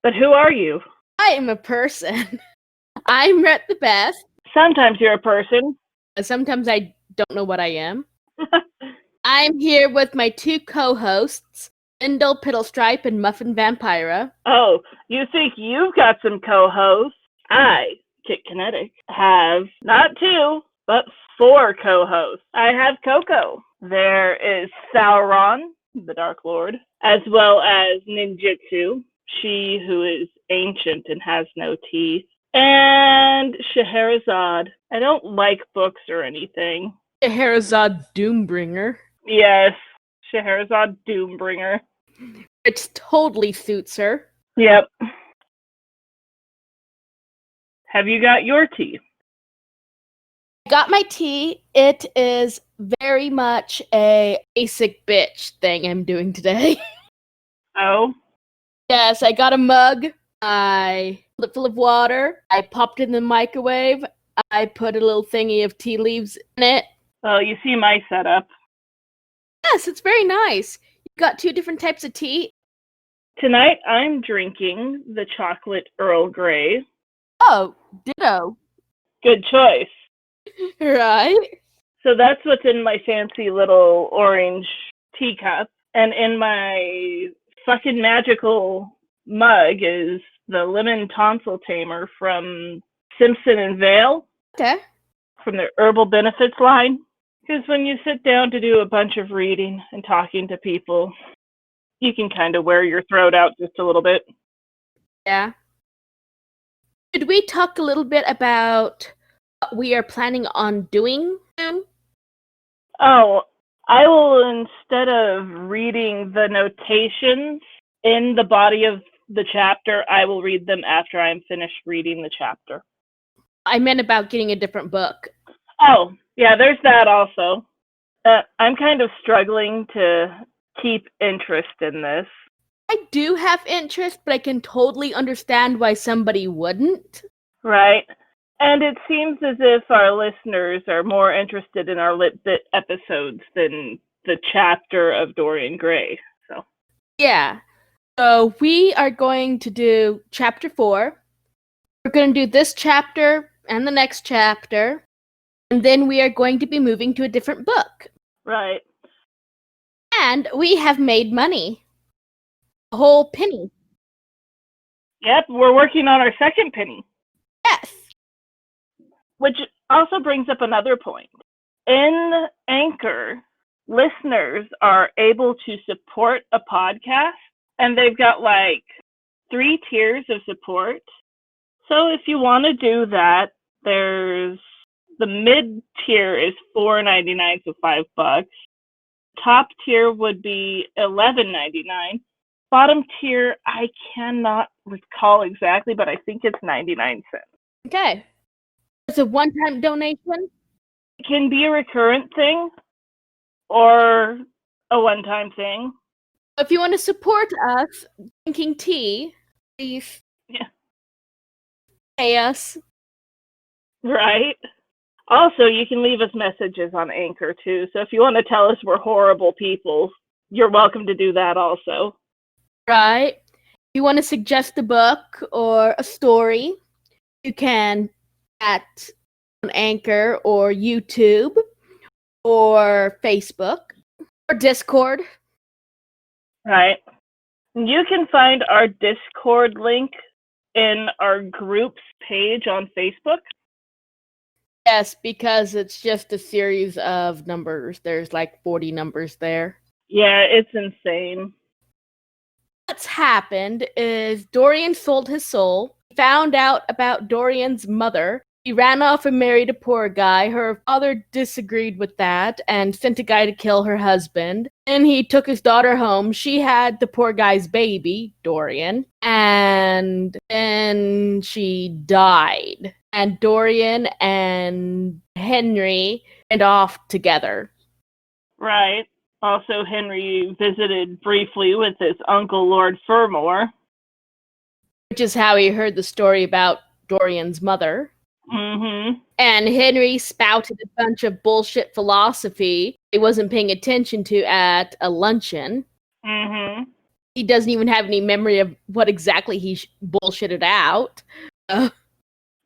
But who are you? I am a person. I'm Rettthebest. Sometimes you're a person. Sometimes I don't know what I am. I'm here with my two co-hosts, Bindle Piddlestripe and Muffin Vampira. Oh, you think you've got some co-hosts? I, Kit Kinetic, have not 2, but 4 co-hosts. I have Coco. There is Sauron, the Dark Lord, as well as Ninjutsu, she who is ancient and has no teeth, and Scheherazade. I don't like books or anything. Scheherazade Doombringer. Yes, Scheherazade Doombringer. It totally suits her. Yep. Have you got your tea? I got my tea. It is very much a basic bitch thing I'm doing today. Oh? Yes, I got a mug. I filled it full of water. I popped it in the microwave. I put a little thingy of tea leaves in it. Well, you see my setup. Yes, it's very nice. You got 2 different types of tea. Tonight I'm drinking the chocolate Earl Grey. Oh, ditto. Good choice. Right? So that's what's in my fancy little orange teacup. And in my fucking magical mug is the lemon tonsil tamer from Simpson and Vale. Okay. From their herbal benefits line. Because when you sit down to do a bunch of reading and talking to people, you can kind of wear your throat out just a little bit. Yeah. Should we talk a little bit about what we are planning on doing soon? Oh, I will, instead of reading the notations in the body of the chapter, I will read them after I'm finished reading the chapter. I meant about getting a different book. Oh, yeah, there's that also. I'm kind of struggling to keep interest in this. I do have interest, but I can totally understand why somebody wouldn't. Right. And it seems as if our listeners are more interested in our Lit Bit episodes than the chapter of Dorian Gray. So Yeah. So we are going to do chapter 4. We're going to do this chapter and the next chapter. And then we are going to be moving to a different book. Right. And we have made money. A whole penny. Yep, we're working on our second penny. Yes. Which also brings up another point. In Anchor, listeners are able to support a podcast, and they've got like 3 tiers of support. So if you want to do that, there's the mid tier is $4.99, so $5. Top tier would be $11.99. Bottom tier, I cannot recall exactly, but I think it's 99 cents. Okay. It's a one-time donation? It can be a recurrent thing or a one-time thing. If you want to support us drinking tea, please pay us. Right. Also, you can leave us messages on Anchor, too. So if you want to tell us we're horrible people, you're welcome to do that also. Right. If you want to suggest a book or a story, you can at Anchor or YouTube or Facebook or Discord. Right. You can find our Discord link in our groups page on Facebook. Yes, because it's just a series of numbers. There's like 40 numbers there. Yeah, it's insane. What's happened is Dorian sold his soul, found out about Dorian's mother. He ran off and married a poor guy. Her father disagreed with that and sent a guy to kill her husband. Then he took his daughter home. She had the poor guy's baby, Dorian, and then she died. And Dorian and Henry went off together. Right. Also, Henry visited briefly with his uncle, Lord Fermor. Which is how he heard the story about Dorian's mother. Mm-hmm. And Henry spouted a bunch of bullshit philosophy he wasn't paying attention to at a luncheon. Mm-hmm. he doesn't even have any memory of what exactly he bullshitted out.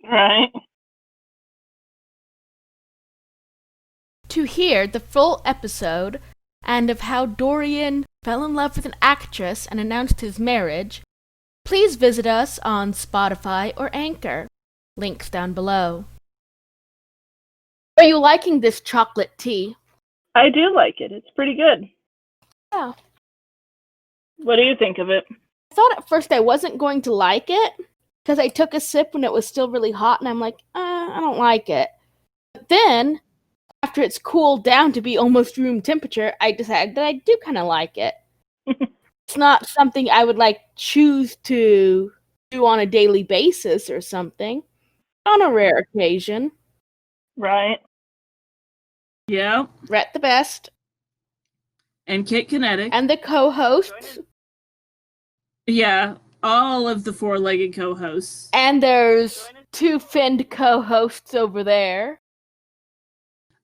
Right. To hear the full episode and of how Dorian fell in love with an actress and announced his marriage, please visit us on Spotify or Anchor. Links down below. Are you liking this chocolate tea? I do like it. It's pretty good. Yeah. What do you think of it? I thought at first I wasn't going to like it because I took a sip when it was still really hot and I'm like, I don't like it. But then, after it's cooled down to be almost room temperature, I decided that I do kind of like it. It's not something I would choose to do on a daily basis or something. On a rare occasion. Right. Yeah. Rettthebest And Kit Kinetic. and the co-hosts. Yeah, all of the four-legged co-hosts. And there's 2 finned co-hosts over there.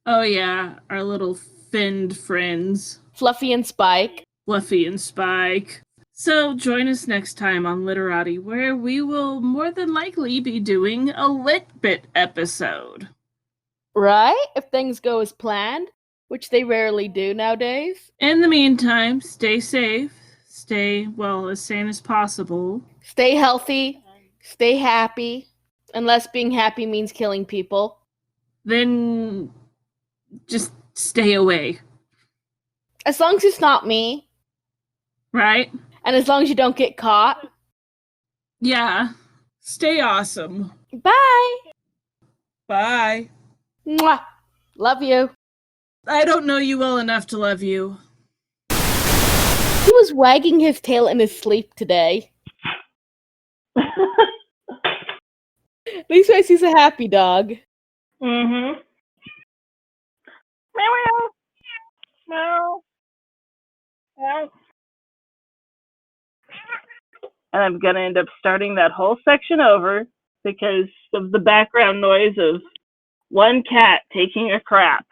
Oh yeah, our little finned friends. Fluffy and Spike. Fluffy and Spike. So join us next time on LiteraTea, where we will more than likely be doing a Lit Bit episode. Right? If things go as planned, which they rarely do nowadays. In the meantime, stay safe. Stay, well, as sane as possible. Stay healthy. Stay happy. Unless being happy means killing people. Then just stay away. As long as it's not me. Right? And as long as you don't get caught. Yeah. Stay awesome. Bye! Bye. Mwah! Love you. I don't know you well enough to love you. He was wagging his tail in his sleep today. At least he's a happy dog. Mm-hmm. Meow, meow. Meow. Meow. And I'm going to end up starting that whole section over because of the background noise of one cat taking a crap.